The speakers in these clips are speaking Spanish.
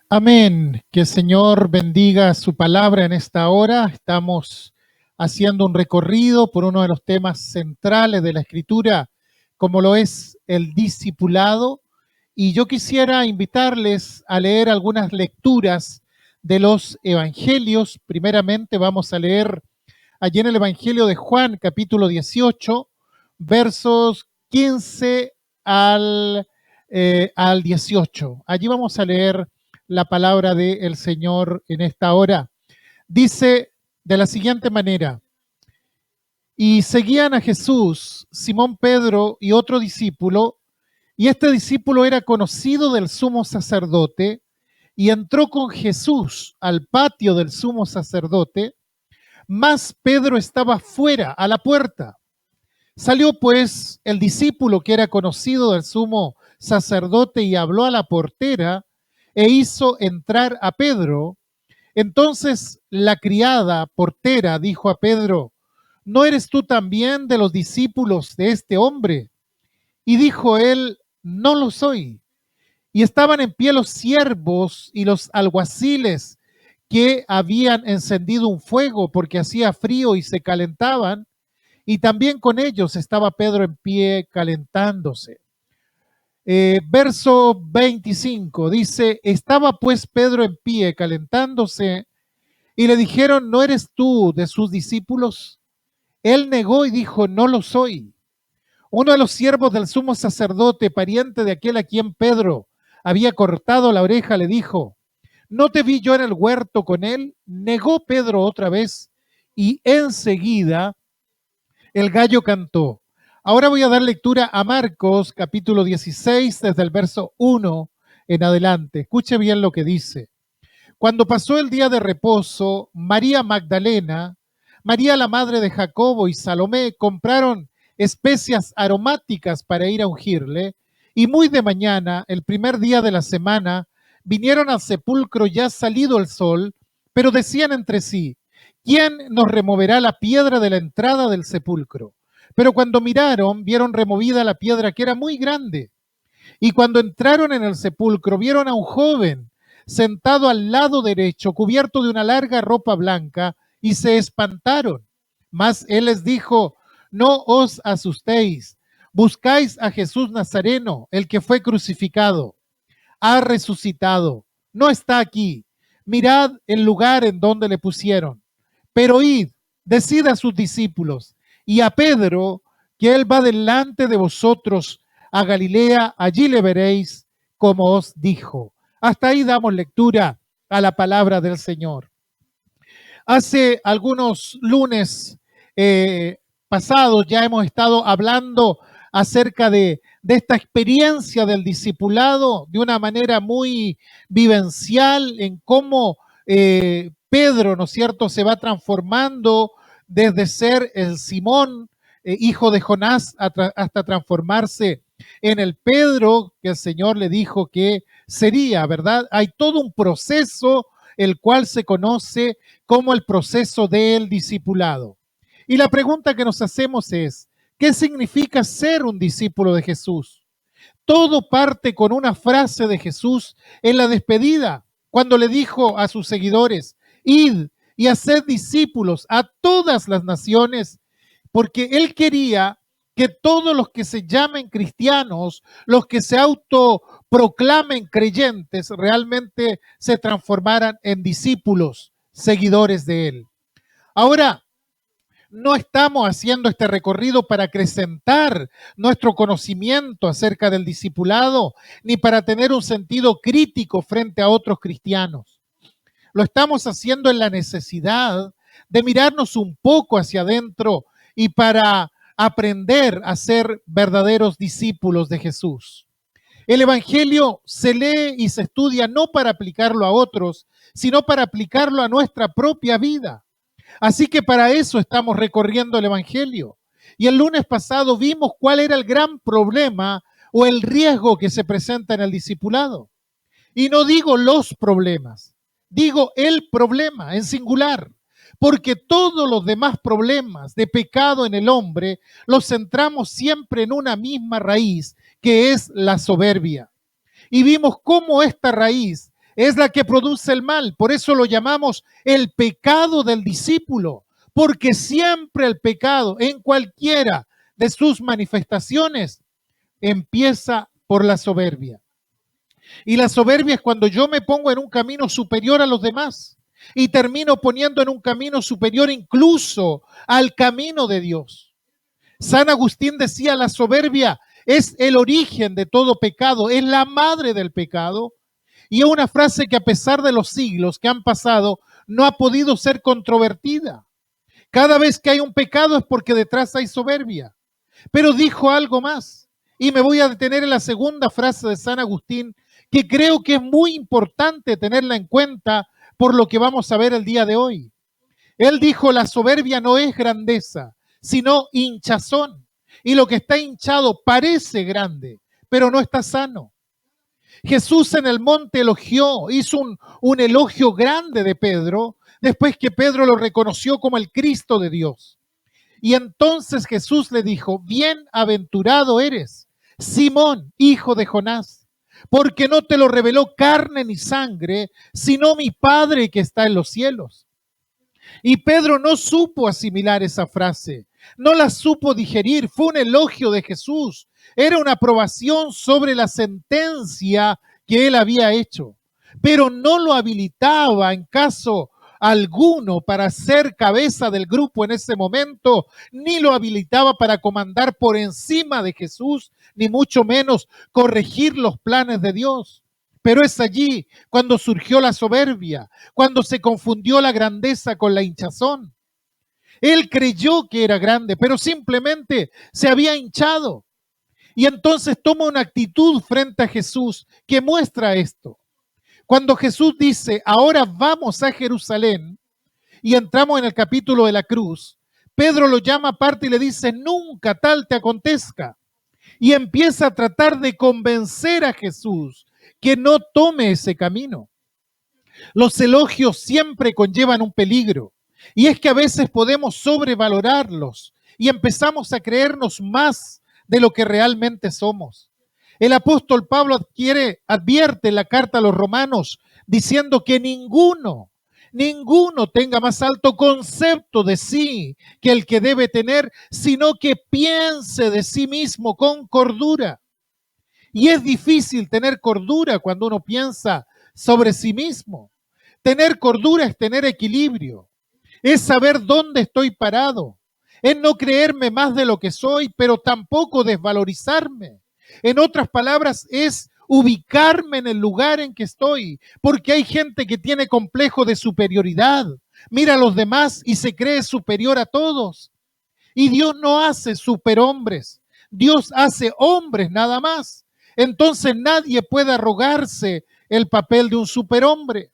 Amén. Que el Señor bendiga su palabra en esta hora. Estamos haciendo un recorrido por uno de los temas centrales de la Escritura, como lo es el discipulado. Y yo quisiera invitarles a leer algunas lecturas de los evangelios. Primeramente vamos a leer allí en el Evangelio de Juan, capítulo 18, versos 15 al 18. Allí vamos a leer la palabra del Señor en esta hora. Dice de la siguiente manera: y seguían a Jesús, Simón Pedro y otro discípulo, y este discípulo era conocido del sumo sacerdote, y entró con Jesús al patio del sumo sacerdote, mas Pedro estaba fuera, a la puerta. Salió pues el discípulo que era conocido del sumo sacerdote y habló a la portera e hizo entrar a Pedro. Entonces la criada portera dijo a Pedro: ¿no eres tú también de los discípulos de este hombre? Y dijo él: no lo soy. Y estaban en pie los siervos y los alguaciles que habían encendido un fuego porque hacía frío y se calentaban, y también con ellos estaba Pedro en pie calentándose. Verso 25 dice: estaba pues Pedro en pie calentándose, y le dijeron: ¿no eres tú de sus discípulos? Él negó y dijo: no lo soy. Uno de los siervos del sumo sacerdote, pariente de aquel a quien Pedro había cortado la oreja, le dijo: ¿no te vi yo en el huerto con él? Negó Pedro otra vez, y enseguida el gallo cantó. Ahora voy a dar lectura a Marcos capítulo 16 desde el verso 1 en adelante. Escuche bien lo que dice. Cuando pasó el día de reposo, María Magdalena, María la madre de Jacobo y Salomé compraron especias aromáticas para ir a ungirle, y muy de mañana, el primer día de la semana, vinieron al sepulcro ya salido el sol, pero decían entre sí: ¿quién nos removerá la piedra de la entrada del sepulcro? Pero cuando miraron, vieron removida la piedra, que era muy grande. Y cuando entraron en el sepulcro, vieron a un joven sentado al lado derecho, cubierto de una larga ropa blanca, y se espantaron. Mas él les dijo: no os asustéis, buscáis a Jesús Nazareno, el que fue crucificado. Ha resucitado, no está aquí. Mirad el lugar en donde le pusieron. Pero id, decid a sus discípulos y a Pedro que él va delante de vosotros a Galilea, allí le veréis como os dijo. Hasta ahí damos lectura a la palabra del Señor. Hace algunos lunes pasados ya hemos estado hablando acerca de esta experiencia del discipulado de una manera muy vivencial, en cómo Pedro, ¿no es cierto?, se va transformando desde ser el Simón, hijo de Jonás, hasta transformarse en el Pedro que el Señor le dijo que sería, ¿verdad? Hay todo un proceso el cual se conoce como el proceso del discipulado. Y la pregunta que nos hacemos es: ¿qué significa ser un discípulo de Jesús? Todo parte con una frase de Jesús en la despedida, cuando le dijo a sus seguidores: id y haced discípulos a todas las naciones, porque él quería que todos los que se llamen cristianos, los que se autoproclamen creyentes, realmente se transformaran en discípulos, seguidores de él. Ahora, no estamos haciendo este recorrido para acrecentar nuestro conocimiento acerca del discipulado, ni para tener un sentido crítico frente a otros cristianos. Lo estamos haciendo en la necesidad de mirarnos un poco hacia adentro y para aprender a ser verdaderos discípulos de Jesús. El Evangelio se lee y se estudia no para aplicarlo a otros, sino para aplicarlo a nuestra propia vida. Así que para eso estamos recorriendo el Evangelio. Y el lunes pasado vimos cuál era el gran problema o el riesgo que se presenta en el discipulado. Y no digo los problemas, digo el problema en singular, porque todos los demás problemas de pecado en el hombre los centramos siempre en una misma raíz, que es la soberbia. Y vimos cómo esta raíz es la que produce el mal. Por eso lo llamamos el pecado del discípulo, porque siempre el pecado, en cualquiera de sus manifestaciones, empieza por la soberbia. Y la soberbia es cuando yo me pongo en un camino superior a los demás y termino poniendo en un camino superior incluso al camino de Dios. San Agustín decía, la soberbia es el origen de todo pecado, es la madre del pecado. Y es una frase que a pesar de los siglos que han pasado, no ha podido ser controvertida. Cada vez que hay un pecado es porque detrás hay soberbia. Pero dijo algo más, y me voy a detener en la segunda frase de San Agustín, que creo que es muy importante tenerla en cuenta por lo que vamos a ver el día de hoy. Él dijo, la soberbia no es grandeza, sino hinchazón. Y lo que está hinchado parece grande, pero no está sano. Jesús en el monte elogió, hizo un elogio grande de Pedro, después que Pedro lo reconoció como el Cristo de Dios. Y entonces Jesús le dijo, bienaventurado eres, Simón, hijo de Jonás, porque no te lo reveló carne ni sangre, sino mi Padre que está en los cielos. Y Pedro no supo asimilar esa frase, no la supo digerir, fue un elogio de Jesús, era una aprobación sobre la sentencia que él había hecho, pero no lo habilitaba en caso alguno para ser cabeza del grupo en ese momento, ni lo habilitaba para comandar por encima de Jesús, ni mucho menos corregir los planes de Dios. Pero es allí cuando surgió la soberbia, cuando se confundió la grandeza con la hinchazón. Él creyó que era grande, pero simplemente se había hinchado. Y entonces toma una actitud frente a Jesús que muestra esto. Cuando Jesús dice, ahora vamos a Jerusalén, y entramos en el capítulo de la cruz, Pedro lo llama aparte y le dice, nunca tal te acontezca. Y empieza a tratar de convencer a Jesús que no tome ese camino. Los elogios siempre conllevan un peligro, y es que a veces podemos sobrevalorarlos y empezamos a creernos más de lo que realmente somos. El apóstol Pablo advierte en la carta a los romanos diciendo que ninguno tenga más alto concepto de sí que el que debe tener, sino que piense de sí mismo con cordura. Y es difícil tener cordura cuando uno piensa sobre sí mismo. Tener cordura es tener equilibrio, es saber dónde estoy parado, es no creerme más de lo que soy, pero tampoco desvalorizarme. En otras palabras, es ubicarme en el lugar en que estoy, porque hay gente que tiene complejo de superioridad, mira a los demás y se cree superior a todos. Y Dios no hace superhombres, Dios hace hombres nada más. Entonces nadie puede arrogarse el papel de un superhombre.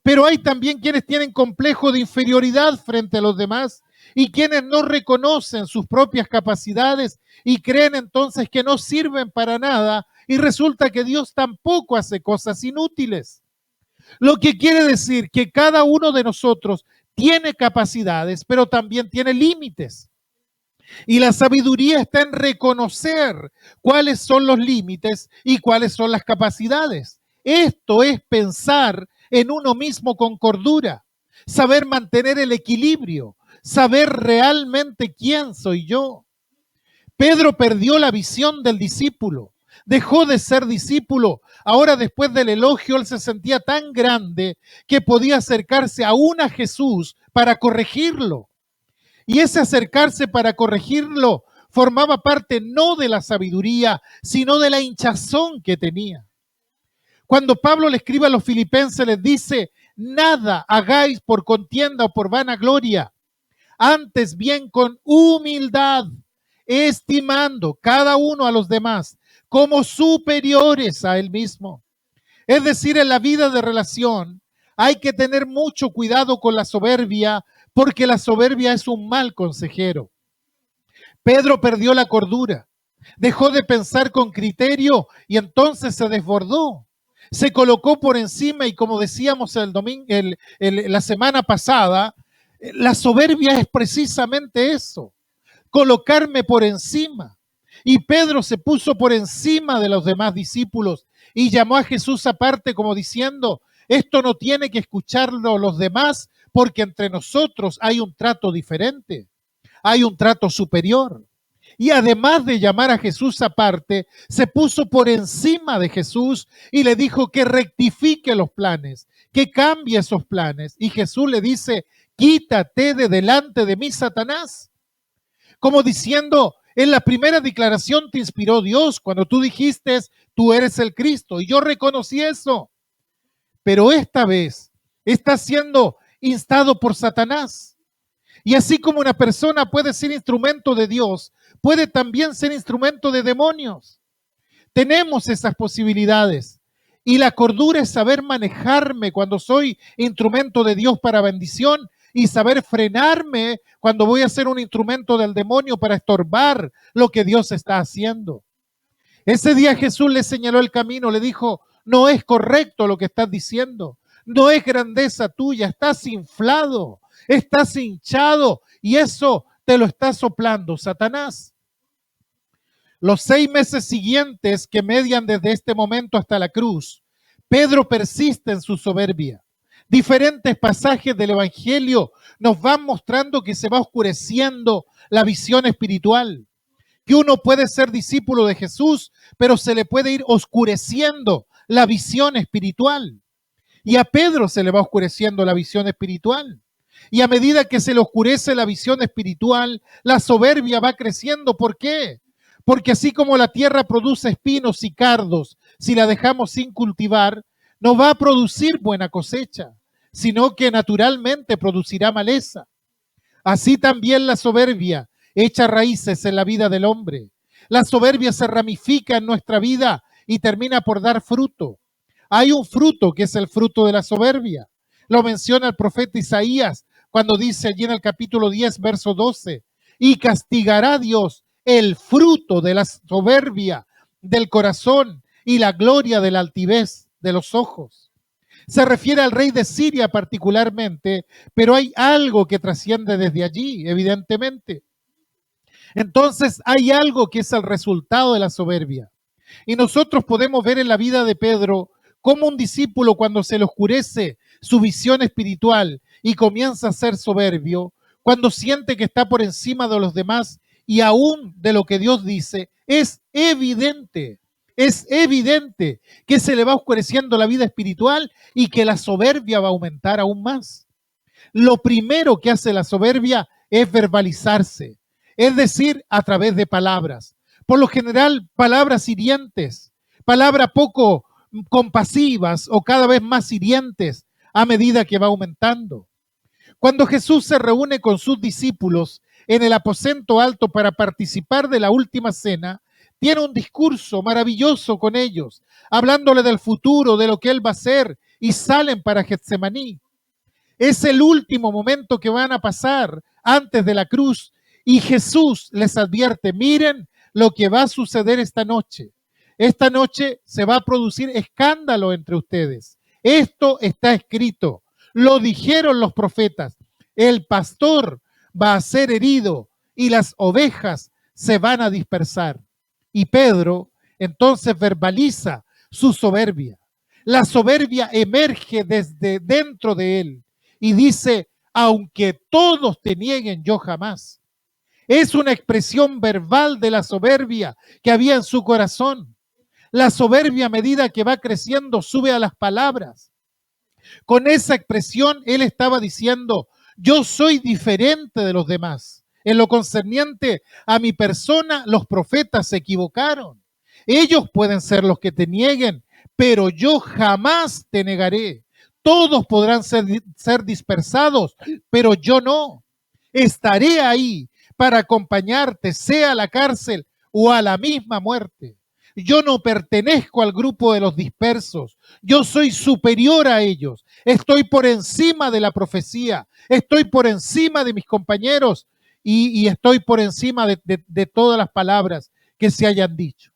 Pero hay también quienes tienen complejo de inferioridad frente a los demás y quienes no reconocen sus propias capacidades y creen entonces que no sirven para nada y resulta que Dios tampoco hace cosas inútiles. Lo que quiere decir que cada uno de nosotros tiene capacidades, pero también tiene límites. Y la sabiduría está en reconocer cuáles son los límites y cuáles son las capacidades. Esto es pensar en uno mismo con cordura, saber mantener el equilibrio, saber realmente quién soy yo. Pedro perdió la visión del discípulo, dejó de ser discípulo. Ahora, después del elogio, él se sentía tan grande que podía acercarse aún a Jesús para corregirlo. Y ese acercarse para corregirlo formaba parte no de la sabiduría, sino de la hinchazón que tenía. Cuando Pablo le escribe a los filipenses, les dice, nada hagáis por contienda o por vanagloria, antes bien con humildad, estimando cada uno a los demás como superiores a él mismo. Es decir, en la vida de relación hay que tener mucho cuidado con la soberbia, porque la soberbia es un mal consejero. Pedro perdió la cordura, dejó de pensar con criterio y entonces se desbordó. Se colocó por encima y como decíamos la semana pasada, la soberbia es precisamente eso, colocarme por encima. Y Pedro se puso por encima de los demás discípulos y llamó a Jesús aparte como diciendo, esto no tiene que escucharlo los demás porque entre nosotros hay un trato diferente, hay un trato superior. Y además de llamar a Jesús aparte, se puso por encima de Jesús y le dijo que rectifique los planes, que cambie esos planes. Y Jesús le dice, quítate de delante de mí, Satanás. Como diciendo, en la primera declaración te inspiró Dios cuando tú dijiste, tú eres el Cristo. Y yo reconocí eso. Pero esta vez está siendo instado por Satanás. Y así como una persona puede ser instrumento de Dios, puede también ser instrumento de demonios. Tenemos esas posibilidades. Y la cordura es saber manejarme cuando soy instrumento de Dios para bendición y saber frenarme cuando voy a ser un instrumento del demonio para estorbar lo que Dios está haciendo. Ese día Jesús le señaló el camino, le dijo, no es correcto lo que estás diciendo, no es grandeza tuya, estás inflado, estás hinchado y eso te lo está soplando Satanás. Los 6 meses siguientes que median desde este momento hasta la cruz, Pedro persiste en su soberbia. Diferentes pasajes del Evangelio nos van mostrando que se va oscureciendo la visión espiritual, que uno puede ser discípulo de Jesús, pero se le puede ir oscureciendo la visión espiritual. Y a Pedro se le va oscureciendo la visión espiritual. Y a medida que se le oscurece la visión espiritual, la soberbia va creciendo. ¿Por qué? Porque así como la tierra produce espinos y cardos, si la dejamos sin cultivar, no va a producir buena cosecha, sino que naturalmente producirá maleza. Así también la soberbia echa raíces en la vida del hombre. La soberbia se ramifica en nuestra vida y termina por dar fruto. Hay un fruto que es el fruto de la soberbia. Lo menciona el profeta Isaías cuando dice allí en el capítulo 10, verso 12, y castigará Dios el fruto de la soberbia del corazón y la gloria de la altivez de los ojos. Se refiere al rey de Siria particularmente, pero hay algo que trasciende desde allí, evidentemente. Entonces hay algo que es el resultado de la soberbia. Y nosotros podemos ver en la vida de Pedro cómo un discípulo cuando se le oscurece su visión espiritual y comienza a ser soberbio, cuando siente que está por encima de los demás y aún de lo que Dios dice, es evidente que se le va oscureciendo la vida espiritual y que la soberbia va a aumentar aún más. Lo primero que hace la soberbia es verbalizarse, es decir, a través de palabras. Por lo general, palabras hirientes, palabras poco compasivas o cada vez más hirientes a medida que va aumentando. Cuando Jesús se reúne con sus discípulos en el aposento alto para participar de la última cena, tiene un discurso maravilloso con ellos, hablándole del futuro, de lo que Él va a hacer, y salen para Getsemaní. Es el último momento que van a pasar antes de la cruz y Jesús les advierte, miren lo que va a suceder esta noche. Esta noche se va a producir escándalo entre ustedes. Esto está escrito. Lo dijeron los profetas. El pastor va a ser herido y las ovejas se van a dispersar. Y Pedro entonces verbaliza su soberbia. La soberbia emerge desde dentro de él y dice, aunque todos te nieguen, yo jamás. Es una expresión verbal de la soberbia que había en su corazón. La soberbia a medida que va creciendo sube a las palabras. Con esa expresión él estaba diciendo, yo soy diferente de los demás. En lo concerniente a mi persona, los profetas se equivocaron. Ellos pueden ser los que te nieguen, pero yo jamás te negaré. Todos podrán ser dispersados, pero yo no. Estaré ahí para acompañarte, sea a la cárcel o a la misma muerte. Yo no pertenezco al grupo de los dispersos. Yo soy superior a ellos. Estoy por encima de la profecía. Estoy por encima de mis compañeros y estoy por encima de todas las palabras que se hayan dicho.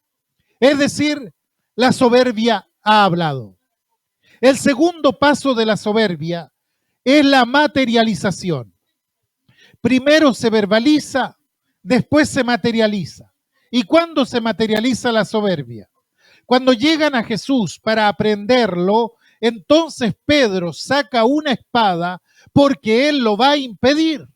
Es decir, la soberbia ha hablado. El segundo paso de la soberbia es la materialización. Primero se verbaliza, después se materializa. ¿Y cuándo se materializa la soberbia? Cuando llegan a Jesús para aprenderlo, entonces Pedro saca una espada porque él lo va a impedir.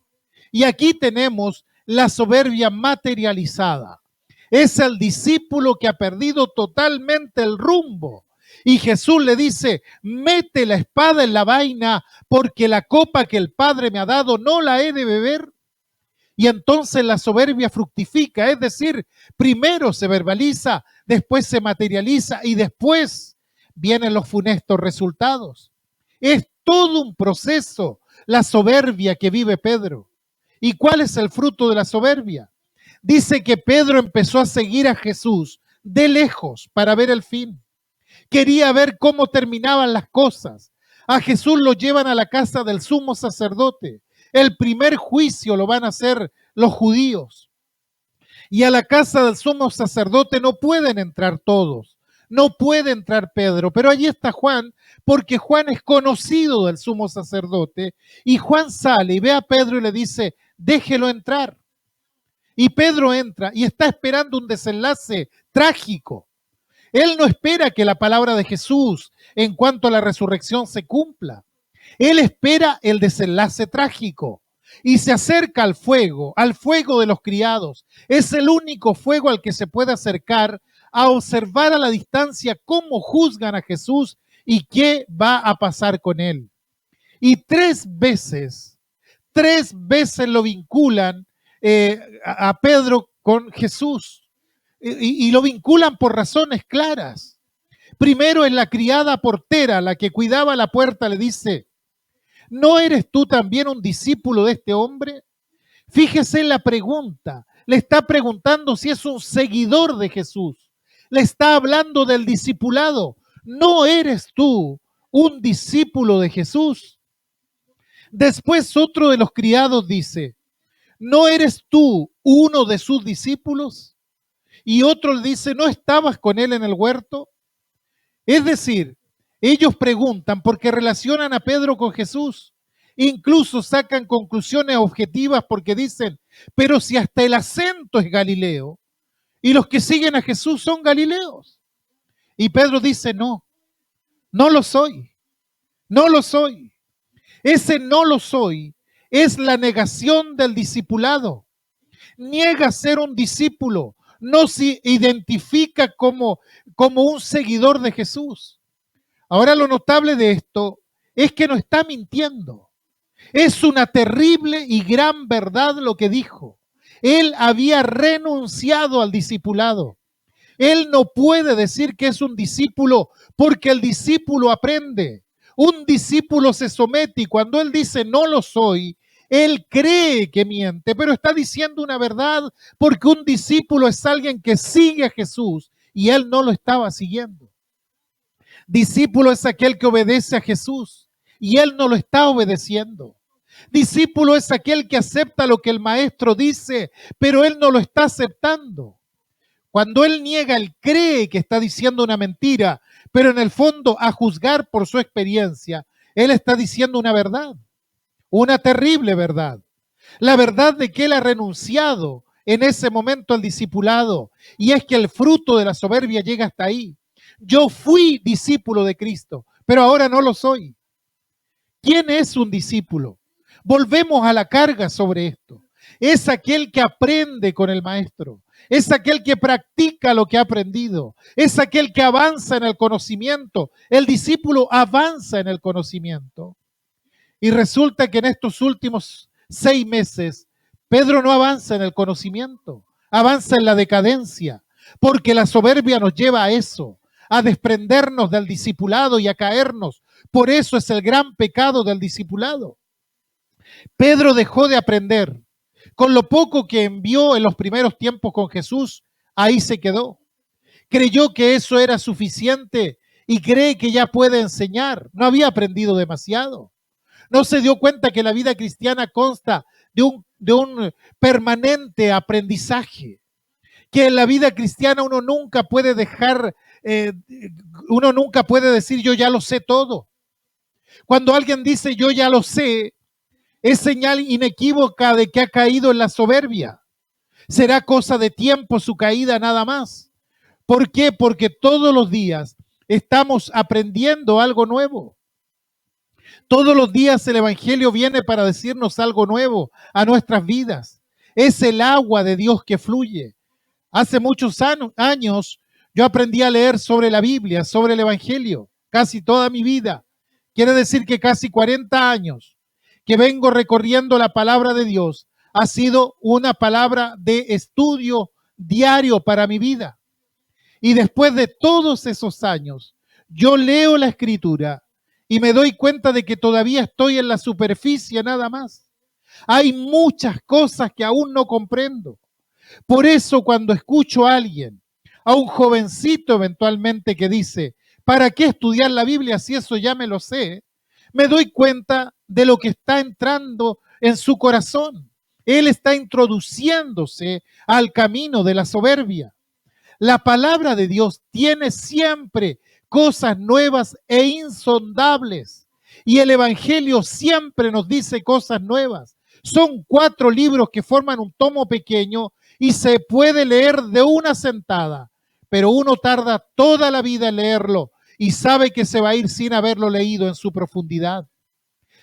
Y aquí tenemos la soberbia materializada. Es el discípulo que ha perdido totalmente el rumbo. Y Jesús le dice, mete la espada en la vaina porque la copa que el Padre me ha dado no la he de beber. Y entonces la soberbia fructifica, es decir, primero se verbaliza, después se materializa y después vienen los funestos resultados. Es todo un proceso la soberbia que vive Pedro. ¿Y cuál es el fruto de la soberbia? Dice que Pedro empezó a seguir a Jesús de lejos para ver el fin. Quería ver cómo terminaban las cosas. A Jesús lo llevan a la casa del sumo sacerdote. El primer juicio lo van a hacer los judíos. Y a la casa del sumo sacerdote no pueden entrar todos. No puede entrar Pedro, pero allí está Juan, porque Juan es conocido del sumo sacerdote. Y Juan sale y ve a Pedro y le dice, déjelo entrar. Y Pedro entra y está esperando un desenlace trágico. Él no espera que la palabra de Jesús en cuanto a la resurrección se cumpla. Él espera el desenlace trágico y se acerca al fuego de los criados. Es el único fuego al que se puede acercar a observar a la distancia cómo juzgan a Jesús y qué va a pasar con él. Y tres veces lo vinculan a Pedro con Jesús. Y lo vinculan por razones claras. Primero, en la criada portera, la que cuidaba la puerta, le dice, ¿no eres tú también un discípulo de este hombre? Fíjese en la pregunta. Le está preguntando si es un seguidor de Jesús. Le está hablando del discipulado. ¿No eres tú un discípulo de Jesús? Después otro de los criados dice, ¿no eres tú uno de sus discípulos? Y otro le dice, ¿no estabas con él en el huerto? Es decir, ellos preguntan porque relacionan a Pedro con Jesús. Incluso sacan conclusiones objetivas porque dicen, pero si hasta el acento es galileo y los que siguen a Jesús son galileos. Y Pedro dice, no, no lo soy, no lo soy. Ese no lo soy es la negación del discipulado. Niega ser un discípulo, no se identifica como un seguidor de Jesús. Ahora lo notable de esto es que no está mintiendo. Es una terrible y gran verdad lo que dijo. Él había renunciado al discipulado. Él no puede decir que es un discípulo porque el discípulo aprende. Un discípulo se somete y cuando él dice no lo soy, él cree que miente, pero está diciendo una verdad porque un discípulo es alguien que sigue a Jesús y él no lo estaba siguiendo. Discípulo es aquel que obedece a Jesús y él no lo está obedeciendo. Discípulo es aquel que acepta lo que el maestro dice, pero él no lo está aceptando. Cuando él niega, él cree que está diciendo una mentira, pero en el fondo, a juzgar por su experiencia, él está diciendo una verdad, una terrible verdad. La verdad de que él ha renunciado en ese momento al discipulado, y es que el fruto de la soberbia llega hasta ahí. Yo fui discípulo de Cristo, pero ahora no lo soy. ¿Quién es un discípulo? Volvemos a la carga sobre esto. Es aquel que aprende con el maestro. Es aquel que practica lo que ha aprendido. Es aquel que avanza en el conocimiento. El discípulo avanza en el conocimiento. Y resulta que en estos últimos 6 meses, Pedro no avanza en el conocimiento, avanza en la decadencia, porque la soberbia nos lleva a eso, a desprendernos del discipulado y a caernos. Por eso es el gran pecado del discipulado. Pedro dejó de aprender. Con lo poco que envió en los primeros tiempos con Jesús, ahí se quedó. Creyó que eso era suficiente y cree que ya puede enseñar. No había aprendido demasiado. No se dio cuenta que la vida cristiana consta de un permanente aprendizaje. Que en la vida cristiana uno nunca puede uno nunca puede decir yo ya lo sé todo. Cuando alguien dice yo ya lo sé, es señal inequívoca de que ha caído en la soberbia. Será cosa de tiempo su caída nada más. ¿Por qué? Porque todos los días estamos aprendiendo algo nuevo. Todos los días el Evangelio viene para decirnos algo nuevo a nuestras vidas. Es el agua de Dios que fluye. Hace muchos años yo aprendí a leer sobre la Biblia, sobre el Evangelio, casi toda mi vida. Quiere decir que casi 40 años que vengo recorriendo la palabra de Dios ha sido una palabra de estudio diario para mi vida. Y después de todos esos años, yo leo la Escritura y me doy cuenta de que todavía estoy en la superficie nada más. Hay muchas cosas que aún no comprendo. Por eso cuando escucho a alguien, a un jovencito eventualmente que dice, ¿para qué estudiar la Biblia si eso ya me lo sé? Me doy cuenta de lo que está entrando en su corazón. Él está introduciéndose al camino de la soberbia. La palabra de Dios tiene siempre cosas nuevas e insondables. Y el Evangelio siempre nos dice cosas nuevas. Son 4 libros que forman un tomo pequeño y se puede leer de una sentada, pero uno tarda toda la vida en leerlo y sabe que se va a ir sin haberlo leído en su profundidad.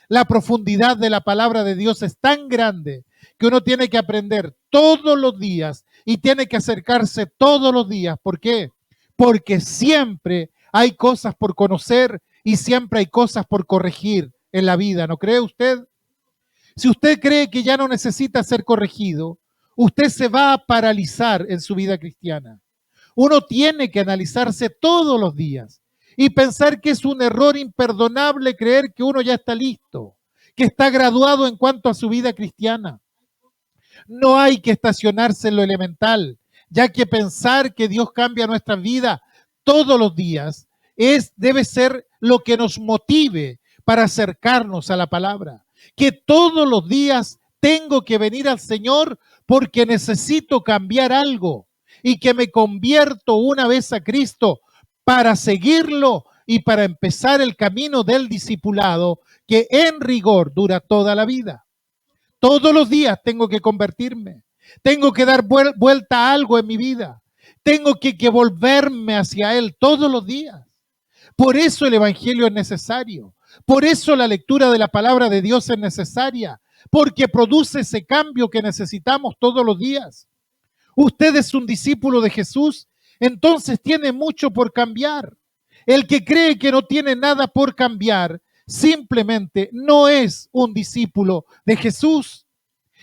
La profundidad de la palabra de Dios es tan grande que uno tiene que aprender todos los días y tiene que acercarse todos los días. ¿Por qué? Porque siempre hay cosas por conocer y siempre hay cosas por corregir en la vida, ¿no cree usted? Si usted cree que ya no necesita ser corregido, usted se va a paralizar en su vida cristiana. Uno tiene que analizarse todos los días y pensar que es un error imperdonable creer que uno ya está listo, que está graduado en cuanto a su vida cristiana. No hay que estacionarse en lo elemental, ya que pensar que Dios cambia nuestra vida todos los días debe ser lo que nos motive para acercarnos a la palabra. Que todos los días tengo que venir al Señor porque necesito cambiar algo y que me convierto una vez a Cristo para seguirlo y para empezar el camino del discipulado que en rigor dura toda la vida. Todos los días tengo que convertirme, tengo que dar vuelta a algo en mi vida, tengo que volverme hacia Él todos los días. Por eso el Evangelio es necesario, por eso la lectura de la palabra de Dios es necesaria, porque produce ese cambio que necesitamos todos los días. Usted es un discípulo de Jesús, entonces tiene mucho por cambiar. El que cree que no tiene nada por cambiar, simplemente no es un discípulo de Jesús.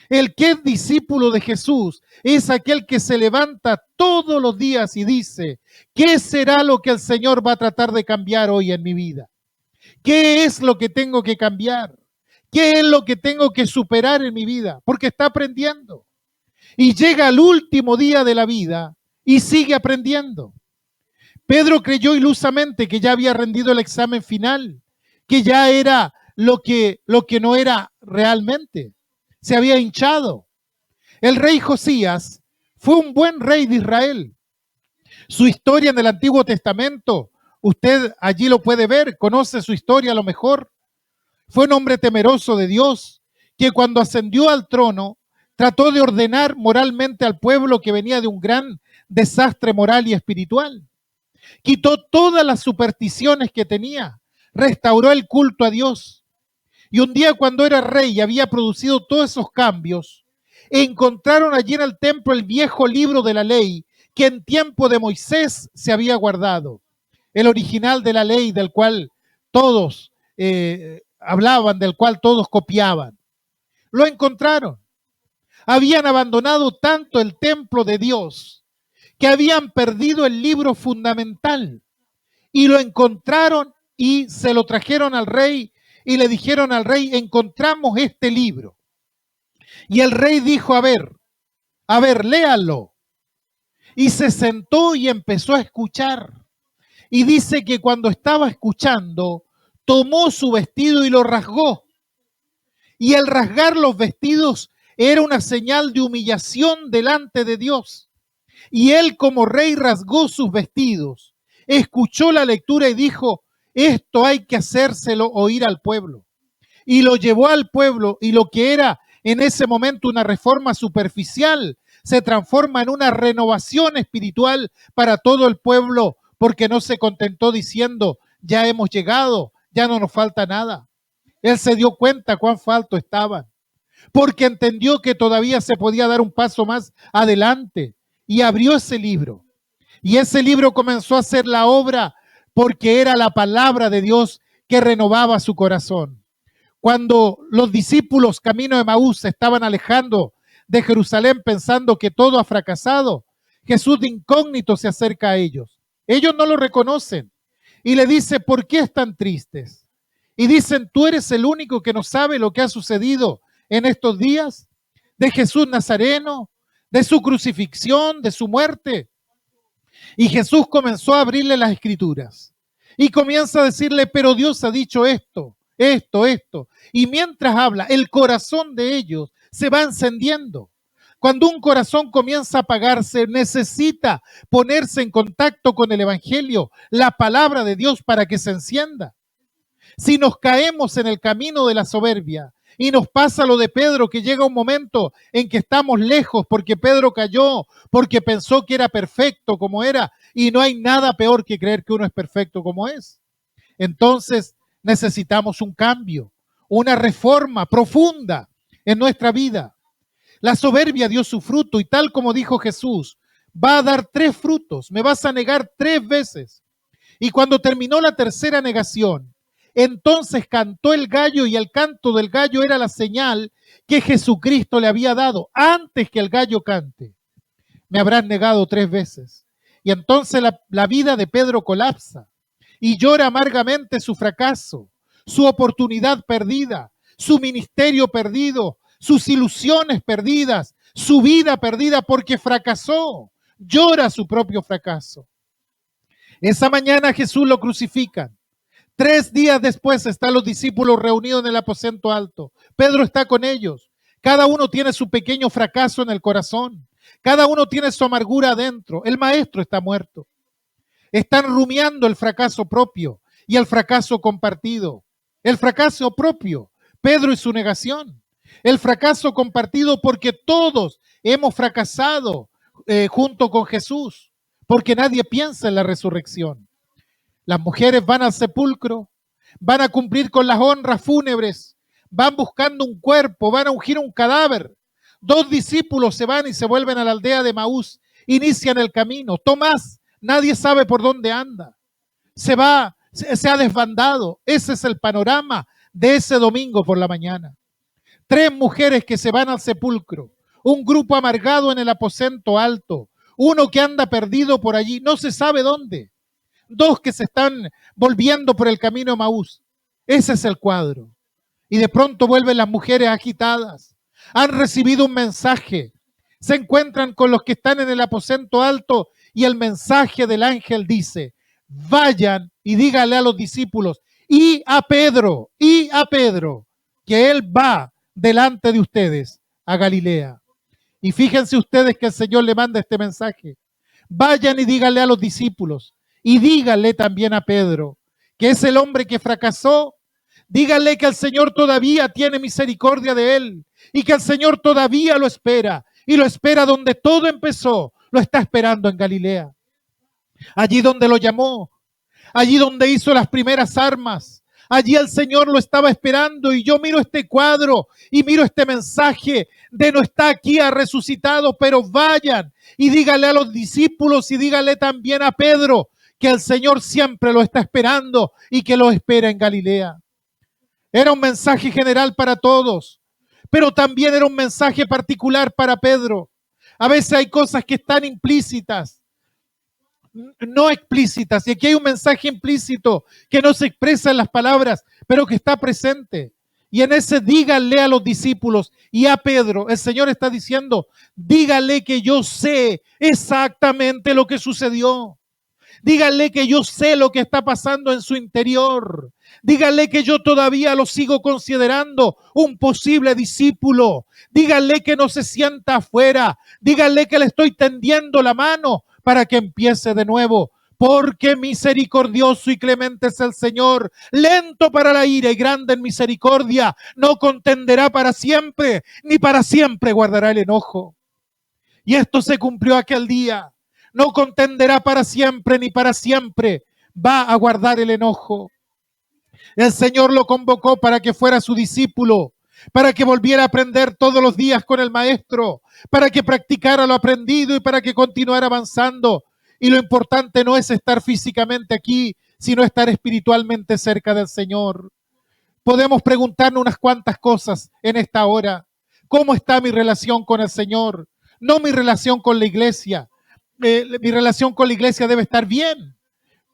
El que es discípulo de Jesús es aquel que se levanta todos los días y dice, ¿qué será lo que el Señor va a tratar de cambiar hoy en mi vida? ¿Qué es lo que tengo que cambiar? ¿Qué es lo que tengo que superar en mi vida? Porque está aprendiendo. Y llega al último día de la vida y sigue aprendiendo. Pedro creyó ilusamente que ya había rendido el examen final, que ya era lo que no era realmente. Se había hinchado. El rey Josías fue un buen rey de Israel. Su historia en el Antiguo Testamento, usted allí lo puede ver, conoce su historia a lo mejor. Fue un hombre temeroso de Dios, que cuando ascendió al trono, trató de ordenar moralmente al pueblo que venía de un gran desastre moral y espiritual. Quitó todas las supersticiones que tenía, restauró el culto a Dios. Y un día cuando era rey y había producido todos esos cambios, encontraron allí en el templo el viejo libro de la ley que en tiempo de Moisés se había guardado. El original de la ley del cual todos hablaban, del cual todos copiaban. Lo encontraron. Habían abandonado tanto el templo de Dios que habían perdido el libro fundamental. Y lo encontraron y se lo trajeron al rey y le dijeron al rey, encontramos este libro. Y el rey dijo, a ver, léalo. Y se sentó y empezó a escuchar. Y dice que cuando estaba escuchando, tomó su vestido y lo rasgó. Y el rasgar los vestidos era una señal de humillación delante de Dios. Y él como rey rasgó sus vestidos, escuchó la lectura y dijo, esto hay que hacérselo oír al pueblo. Y lo llevó al pueblo y lo que era en ese momento una reforma superficial se transforma en una renovación espiritual para todo el pueblo, porque no se contentó diciendo, ya hemos llegado, ya no nos falta nada. Él se dio cuenta cuán falto estaban, porque entendió que todavía se podía dar un paso más adelante y abrió ese libro. Y ese libro comenzó a hacer la obra porque era la palabra de Dios que renovaba su corazón. Cuando los discípulos camino de Emaús se estaban alejando de Jerusalén pensando que todo ha fracasado, Jesús de incógnito se acerca a ellos. Ellos no lo reconocen y le dice, ¿por qué están tristes? Y dicen, ¿tú eres el único que no sabe lo que ha sucedido en estos días? De Jesús Nazareno, de su crucifixión, de su muerte. Y Jesús comenzó a abrirle las escrituras y comienza a decirle, pero Dios ha dicho esto. Y mientras habla, el corazón de ellos se va encendiendo. Cuando un corazón comienza a apagarse, necesita ponerse en contacto con el Evangelio, la palabra de Dios, para que se encienda. Si nos caemos en el camino de la soberbia y nos pasa lo de Pedro, que llega un momento en que estamos lejos porque Pedro cayó, porque pensó que era perfecto como era, y no hay nada peor que creer que uno es perfecto como es. Entonces necesitamos un cambio, una reforma profunda en nuestra vida. La soberbia dio su fruto y tal como dijo Jesús, va a dar 3 frutos, me vas a negar 3 veces. Y cuando terminó la tercera negación, entonces cantó el gallo y el canto del gallo era la señal que Jesucristo le había dado antes que el gallo cante. Me habrán negado 3 veces. Y entonces la vida de Pedro colapsa y llora amargamente su fracaso, su oportunidad perdida, su ministerio perdido, sus ilusiones perdidas, su vida perdida porque fracasó. Llora su propio fracaso. Esa mañana Jesús lo crucifican. 3 días después están los discípulos reunidos en el aposento alto. Pedro está con ellos. Cada uno tiene su pequeño fracaso en el corazón. Cada uno tiene su amargura adentro. El maestro está muerto. Están rumiando el fracaso propio y el fracaso compartido. El fracaso propio, Pedro y su negación. El fracaso compartido porque todos hemos fracasado junto con Jesús, porque nadie piensa en la resurrección. Las mujeres van al sepulcro, van a cumplir con las honras fúnebres, van buscando un cuerpo, van a ungir un cadáver. 2 discípulos se van y se vuelven a la aldea de Emaús, inician el camino. Tomás, nadie sabe por dónde anda. Se ha desbandado. Ese es el panorama de ese domingo por la mañana. 3 mujeres que se van al sepulcro, un grupo amargado en el aposento alto, uno que anda perdido por allí, no se sabe dónde. 2 que se están volviendo por el camino de Emaús. Ese es el cuadro. Y de pronto vuelven las mujeres agitadas. Han recibido un mensaje. Se encuentran con los que están en el aposento alto y el mensaje del ángel dice, vayan y díganle a los discípulos y a Pedro, que él va delante de ustedes a Galilea. Y fíjense ustedes que el Señor le manda este mensaje. Vayan y díganle a los discípulos. Y díganle también a Pedro, que es el hombre que fracasó. Díganle que el Señor todavía tiene misericordia de él y que el Señor todavía lo espera. Y lo espera donde todo empezó. Lo está esperando en Galilea. Allí donde lo llamó. Allí donde hizo las primeras armas. Allí el Señor lo estaba esperando. Y yo miro este cuadro y miro este mensaje de no está aquí, ha resucitado, pero vayan y díganle a los discípulos y díganle también a Pedro que el Señor siempre lo está esperando y que lo espera en Galilea. Era un mensaje general para todos, pero también era un mensaje particular para Pedro. A veces hay cosas que están implícitas, no explícitas, y aquí hay un mensaje implícito que no se expresa en las palabras, pero que está presente. Y en ese díganle a los discípulos y a Pedro, el Señor está diciendo, díganle que yo sé exactamente lo que sucedió. Díganle que yo sé lo que está pasando en su interior. Díganle que yo todavía lo sigo considerando un posible discípulo. Díganle que no se sienta afuera. Díganle que le estoy tendiendo la mano para que empiece de nuevo. porque misericordioso y clemente es el Señor, lento para la ira y grande en misericordia, no contenderá para siempre, ni para siempre guardará el enojo. Y esto se cumplió aquel día. No contenderá para siempre, ni para siempre va a guardar el enojo. El Señor lo convocó para que fuera su discípulo, para que volviera a aprender todos los días con el Maestro, para que practicara lo aprendido y para que continuara avanzando. Y lo importante no es estar físicamente aquí, sino estar espiritualmente cerca del Señor. Podemos preguntarnos unas cuantas cosas en esta hora. ¿Cómo está mi relación con el Señor? No mi relación con la iglesia. Mi relación con la iglesia debe estar bien,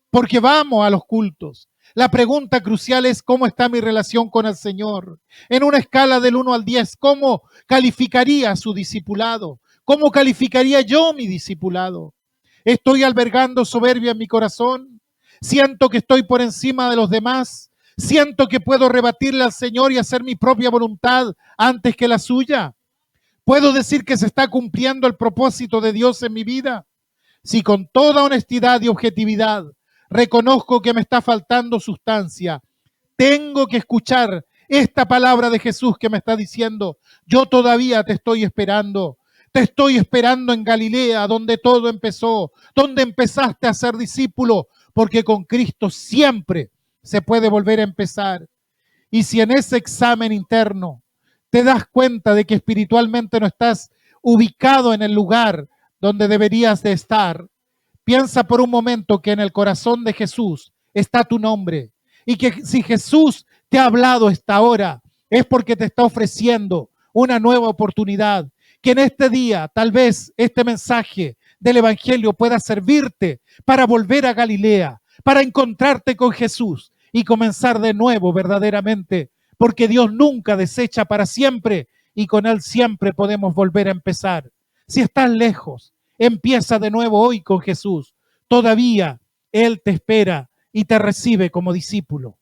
porque vamos a los cultos. La pregunta crucial es ¿cómo está mi relación con el Señor? En una escala del 1 al 10, ¿cómo calificaría su discipulado? ¿Cómo calificaría yo mi discipulado? ¿Estoy albergando soberbia en mi corazón? ¿Siento que estoy por encima de los demás? ¿Siento que puedo rebatirle al Señor y hacer mi propia voluntad antes que la suya? ¿Puedo decir que se está cumpliendo el propósito de Dios en mi vida? Si con toda honestidad y objetividad reconozco que me está faltando sustancia, tengo que escuchar esta palabra de Jesús que me está diciendo, yo todavía te estoy esperando en Galilea, donde todo empezó, donde empezaste a ser discípulo, porque con Cristo siempre se puede volver a empezar. Y si en ese examen interno te das cuenta de que espiritualmente no estás ubicado en el lugar donde deberías de estar, piensa por un momento que en el corazón de Jesús está tu nombre y que si Jesús te ha hablado esta hora es porque te está ofreciendo una nueva oportunidad, que en este día tal vez este mensaje del Evangelio pueda servirte para volver a Galilea, para encontrarte con Jesús y comenzar de nuevo verdaderamente, porque Dios nunca desecha para siempre y con Él siempre podemos volver a empezar. Si estás lejos, empieza de nuevo hoy con Jesús. Todavía Él te espera y te recibe como discípulo.